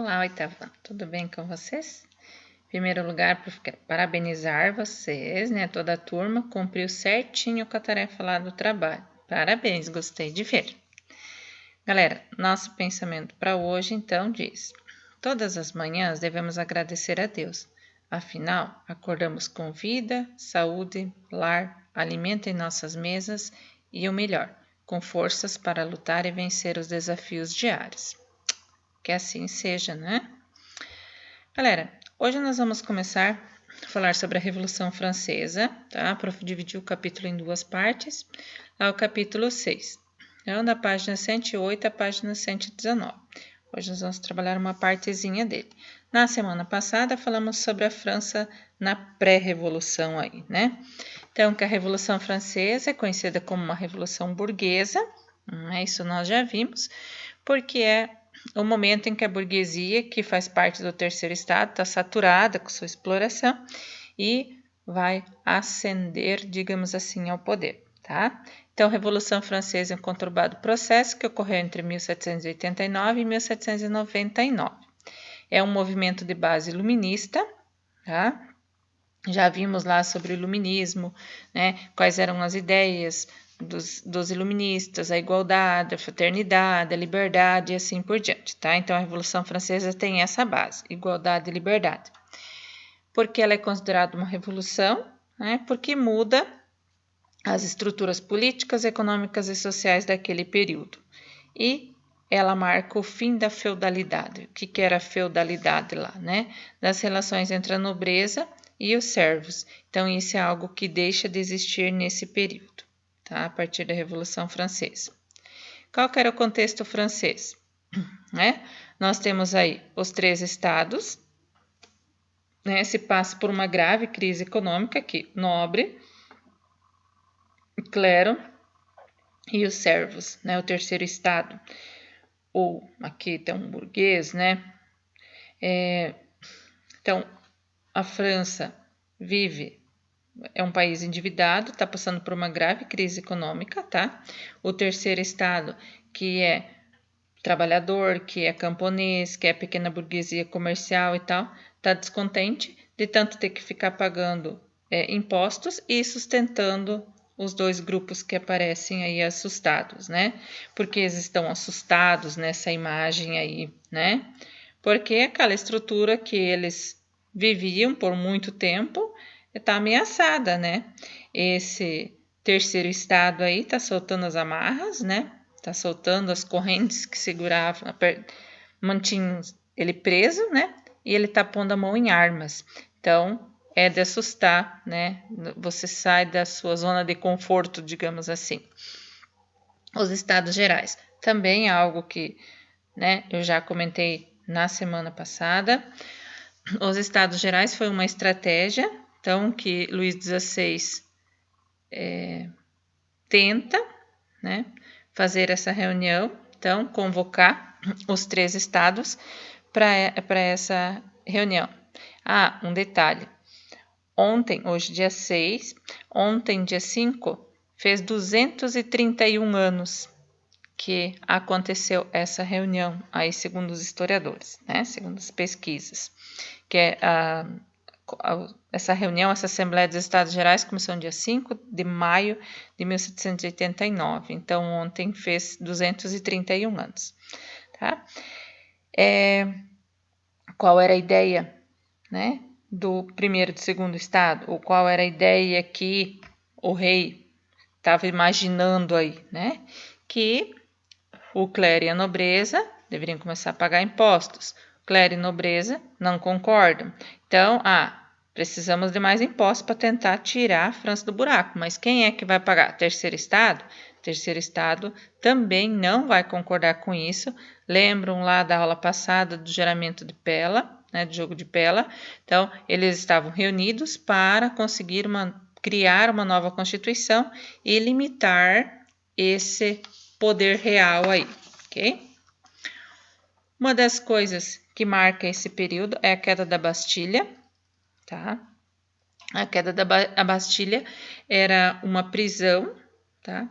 Olá, oitava, tudo bem com vocês? Em primeiro lugar, quero parabenizar vocês, né? Toda a turma cumpriu certinho com a tarefa lá do trabalho. Parabéns, gostei de ver. Galera, nosso pensamento para hoje então diz: todas as manhãs devemos agradecer a Deus. Afinal, acordamos com vida, saúde, lar, alimento em nossas mesas e o melhor, com forças para lutar e vencer os desafios diários. Que assim seja, né? Galera, hoje nós vamos começar a falar sobre a Revolução Francesa, tá? A prof dividiu o capítulo em duas partes, lá o capítulo 6. Então, da página 108 à página 119. Hoje nós vamos trabalhar uma partezinha dele. Na semana passada falamos sobre a França na pré-revolução aí, né? Então, que a Revolução Francesa é conhecida como uma revolução burguesa, isso nós já vimos, porque é o momento em que a burguesia, que faz parte do terceiro estado, está saturada com sua exploração e vai ascender, digamos assim, ao poder, tá? Então, a Revolução Francesa é um conturbado processo que ocorreu entre 1789 e 1799. É um movimento de base iluminista, tá? Já vimos lá sobre o iluminismo, né? Quais eram as ideias dos iluministas, a igualdade, a fraternidade, a liberdade e assim por diante, tá? Então, a Revolução Francesa tem essa base, igualdade e liberdade. Por que ela é considerada uma revolução? Né? Porque muda as estruturas políticas, econômicas e sociais daquele período. E ela marca o fim da feudalidade. O que era a feudalidade lá, né? Das relações entre a nobreza e os servos. Então, isso é algo que deixa de existir nesse período, tá? A partir da Revolução Francesa. Qual que era o contexto francês? Né? Nós temos aí os três estados, né? Se passa por uma grave crise econômica aqui, nobre, clero e os servos, né? O terceiro estado, ou aqui tem um burguês, né? Então, a França é um país endividado, está passando por uma grave crise econômica, tá? O terceiro estado, que é trabalhador, que é camponês, que é pequena burguesia comercial e tal, está descontente de tanto ter que ficar pagando impostos e sustentando os dois grupos que aparecem aí assustados, né? Porque eles estão assustados nessa imagem aí, né? Porque aquela estrutura que eles viviam por muito tempo está ameaçada, né? Esse terceiro estado aí está soltando as amarras, né? Está soltando as correntes que seguravam, mantinham ele preso, né? E ele está pondo a mão em armas. Então, é de assustar, né? Você sai da sua zona de conforto, digamos assim. Os estados gerais também é algo que, né? Eu já comentei na semana passada. Os estados gerais foi uma estratégia, então, que Luís XVI tenta, né? Fazer essa reunião, então, convocar os três estados para essa reunião. Ah, um detalhe. Hoje dia 6, dia 5, fez 231 anos que aconteceu essa reunião, aí segundo os historiadores, né? Segundo as pesquisas, que é essa reunião, essa Assembleia dos Estados Gerais começou no dia 5 de maio de 1789. Então, ontem fez 231 anos. Tá? Qual era a ideia, né, do primeiro e do segundo estado? Ou qual era a ideia que o rei estava imaginando aí, né? Que o clero e a nobreza deveriam começar a pagar impostos. Clero e nobreza não concordam. Então, precisamos de mais impostos para tentar tirar a França do buraco. Mas quem é que vai pagar? Terceiro estado? Terceiro estado também não vai concordar com isso. Lembram lá da aula passada do juramento de Pella, né, do jogo de Pella? Então, eles estavam reunidos para conseguir criar uma nova Constituição e limitar esse poder real aí, ok? Uma das coisas que marca esse período é a queda da Bastilha, tá? A queda da Bastilha era uma prisão, tá?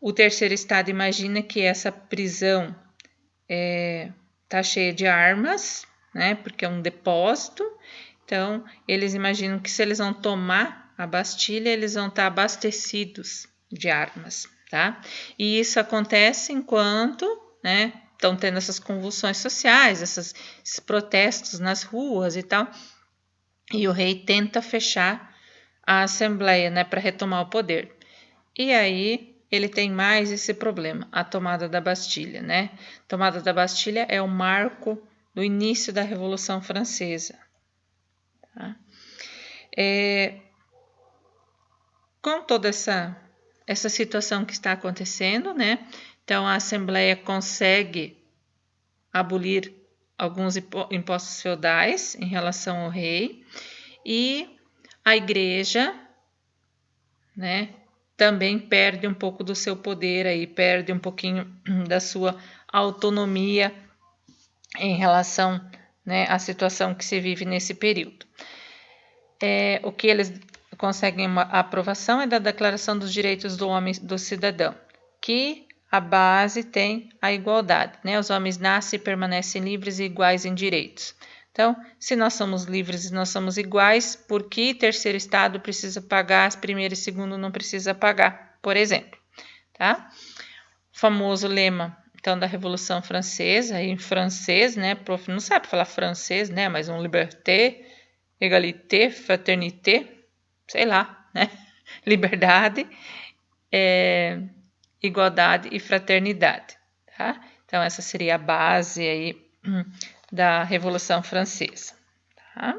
O terceiro estado imagina que essa prisão está cheia de armas, né? Porque é um depósito. Então, eles imaginam que se eles vão tomar a Bastilha, eles vão estar abastecidos de armas, tá? E isso acontece enquanto, né, estão tendo essas convulsões sociais, esses protestos nas ruas e tal. E o rei tenta fechar a Assembleia, né, para retomar o poder. E aí ele tem mais esse problema, a tomada da Bastilha, né? A tomada da Bastilha é o marco do início da Revolução Francesa. Tá? Com toda essa situação que está acontecendo, né? Então a Assembleia consegue abolir alguns impostos feudais em relação ao rei e a Igreja, né, também perde um pouco do seu poder aí, perde um pouquinho da sua autonomia em relação, né, à situação que se vive nesse período. O que eles conseguem a aprovação é da Declaração dos Direitos do Homem e do Cidadão, que a base tem a igualdade, né? Os homens nascem e permanecem livres e iguais em direitos. Então, se nós somos livres e nós somos iguais, por que terceiro estado precisa pagar, primeiro e segundo não precisa pagar, por exemplo, tá? O famoso lema, então, da Revolução Francesa, em francês, né? Prof não sabe falar francês, né? Mas um liberté, égalité, fraternité, sei lá, né? Liberdade, igualdade e fraternidade, tá? Então, essa seria a base aí da Revolução Francesa, tá?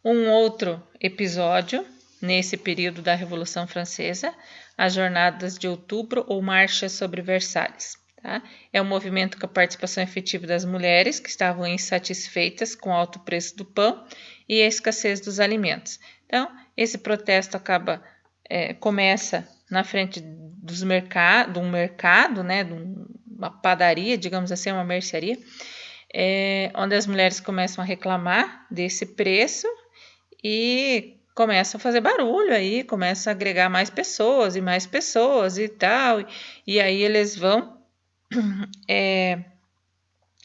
Um outro episódio nesse período da Revolução Francesa, as Jornadas de Outubro ou Marcha sobre Versalhes. Tá? É um movimento com a participação efetiva das mulheres que estavam insatisfeitas com o alto preço do pão e a escassez dos alimentos. Então, esse protesto começa na frente de um mercado, né, de uma padaria, digamos assim, uma mercearia, onde as mulheres começam a reclamar desse preço e começam a fazer barulho aí, começam a agregar mais pessoas e tal, e aí eles vão,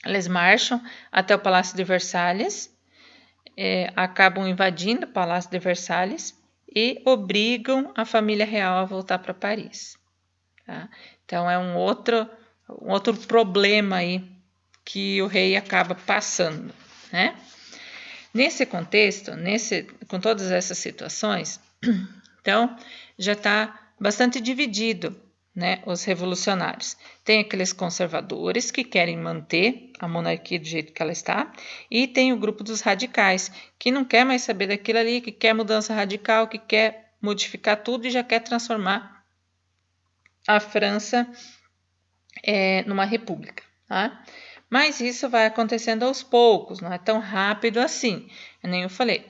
eles marcham até o Palácio de Versalhes, acabam invadindo o Palácio de Versalhes e obrigam a família real a voltar para Paris. Tá? Então é um outro problema aí que o rei acaba passando, né? Nesse contexto, com todas essas situações, então já está bastante dividido, né, os revolucionários. Tem aqueles conservadores que querem manter a monarquia do jeito que ela está, e tem o grupo dos radicais, que não quer mais saber daquilo ali, que quer mudança radical, que quer modificar tudo e já quer transformar a França numa república, tá? Mas isso vai acontecendo aos poucos, não é tão rápido assim. Nem eu falei.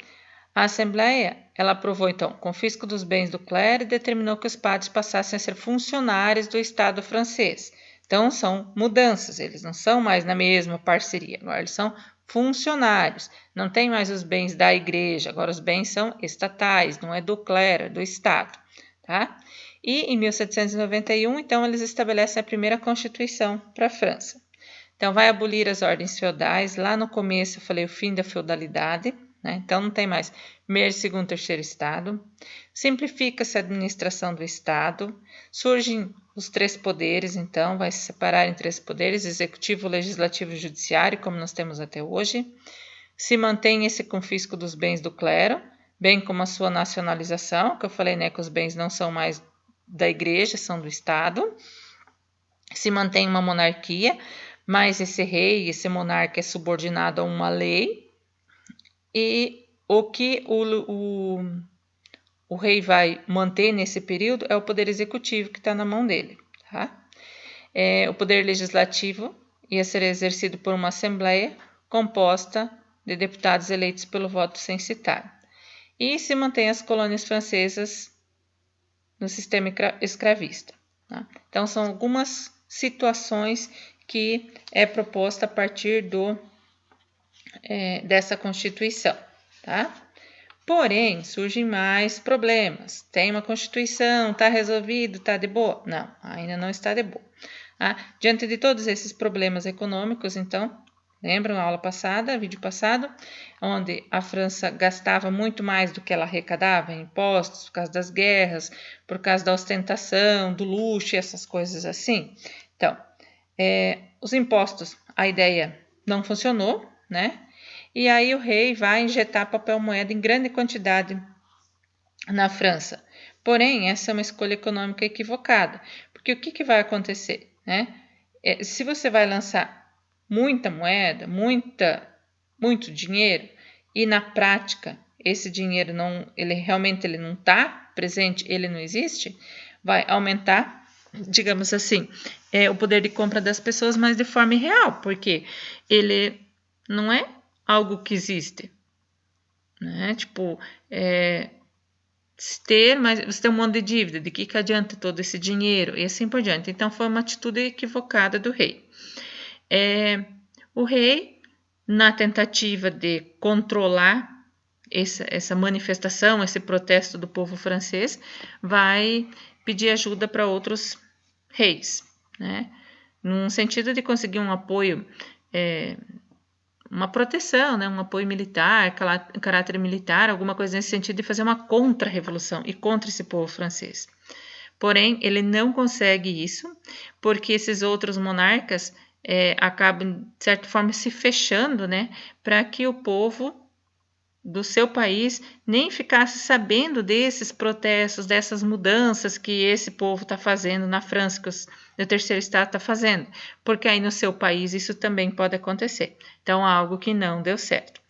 A Assembleia, ela aprovou, então, o confisco dos bens do clero e determinou que os padres passassem a ser funcionários do Estado francês. Então, são mudanças, eles não são mais na mesma parceria, agora eles são funcionários. Não tem mais os bens da igreja, agora os bens são estatais, não é do clero, é do Estado, tá? E em 1791, então, eles estabelecem a primeira Constituição para a França. Então, vai abolir as ordens feudais. Lá no começo eu falei o fim da feudalidade, né? Então não tem mais primeiro, segundo, terceiro estado. Simplifica-se a administração do estado. Surgem os três poderes, então vai se separar em três poderes: executivo, legislativo e judiciário, como nós temos até hoje. Se mantém esse confisco dos bens do clero, bem como a sua nacionalização, que eu falei, né, que os bens não são mais da igreja, são do estado. Se mantém uma monarquia, mas esse rei, esse monarca é subordinado a uma lei, e o que o rei vai manter nesse período é o poder executivo que está na mão dele. Tá? O poder legislativo ia ser exercido por uma assembleia composta de deputados eleitos pelo voto censitário. E se mantém as colônias francesas no sistema escravista. Tá? Então, são algumas situações que é proposta a partir dessa Constituição, tá? Porém, surgem mais problemas. Tem uma Constituição, está resolvido, está de boa? Não, ainda não está de boa. Diante de todos esses problemas econômicos, então, lembram a aula passada, vídeo passado, onde a França gastava muito mais do que ela arrecadava em impostos, por causa das guerras, por causa da ostentação, do luxo e essas coisas assim. Então, os impostos, a ideia não funcionou, né? E aí o rei vai injetar papel moeda em grande quantidade na França. Porém, essa é uma escolha econômica equivocada, porque o que vai acontecer, né? Se você vai lançar muita moeda, muito dinheiro, e na prática esse dinheiro realmente não está presente, ele não existe, vai aumentar, digamos assim, o poder de compra das pessoas, mas de forma irreal, porque ele não é algo que existe, né? Tipo, mas você tem um monte de dívida, de que adianta todo esse dinheiro e assim por diante. Então foi uma atitude equivocada do rei. O rei, na tentativa de controlar essa manifestação, esse protesto do povo francês, vai pedir ajuda para outros reis, né? Num sentido de conseguir um apoio, uma proteção, né? Um apoio militar, caráter militar, alguma coisa nesse sentido de fazer uma contra-revolução e contra esse povo francês. Porém, ele não consegue isso, porque esses outros monarcas acabam, de certa forma, se fechando, né? Para que o povo do seu país nem ficasse sabendo desses protestos, dessas mudanças que esse povo está fazendo na França, que o terceiro estado está fazendo, porque aí no seu país isso também pode acontecer. Então, algo que não deu certo.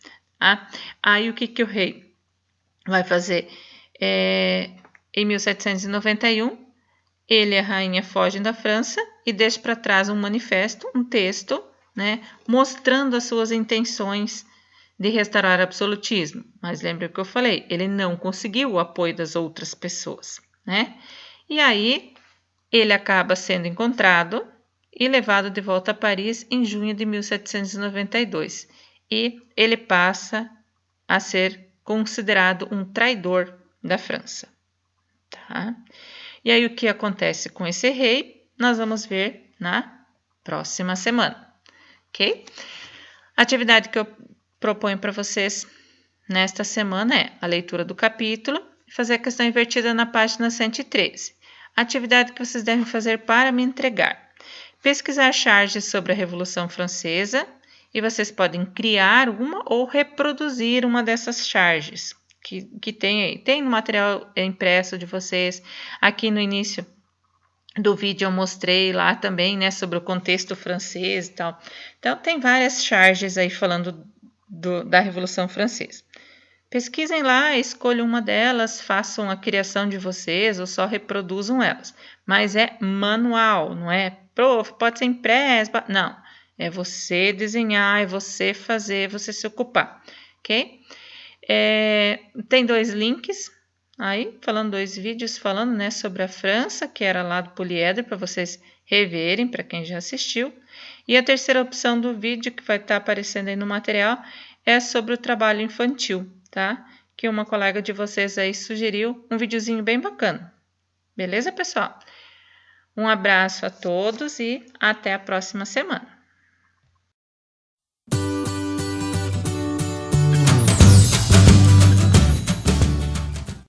Aí o que o rei vai fazer? Em 1791, ele e a rainha fogem da França e deixam para trás um manifesto, um texto, né, mostrando as suas intenções de restaurar o absolutismo. Mas lembra que eu falei, ele não conseguiu o apoio das outras pessoas, né? E aí ele acaba sendo encontrado e levado de volta a Paris em junho de 1792. E ele passa a ser considerado um traidor da França, tá? E aí o que acontece com esse rei, nós vamos ver na próxima semana, ok? A atividade que eu proponho para vocês nesta semana é a leitura do capítulo e fazer a questão invertida na página 113. A atividade que vocês devem fazer para me entregar: pesquisar charges sobre a Revolução Francesa e vocês podem criar uma ou reproduzir uma dessas charges que tem aí. Tem no material impresso de vocês. Aqui no início do vídeo eu mostrei lá também, né, sobre o contexto francês e tal. Então, tem várias charges aí falando da Revolução Francesa. Pesquisem lá, escolham uma delas, façam a criação de vocês ou só reproduzam elas. Mas é manual, não é, prof, pode ser impresso, não. É você desenhar, é você fazer, você se ocupar, ok? Tem 2 links aí, dois vídeos falando, né, sobre a França, que era lá do poliedro, para vocês reverem, para quem já assistiu. E a terceira opção do vídeo, que vai estar aparecendo aí no material, é sobre o trabalho infantil, tá? Que uma colega de vocês aí sugeriu um videozinho bem bacana. Beleza, pessoal? Um abraço a todos e até a próxima semana.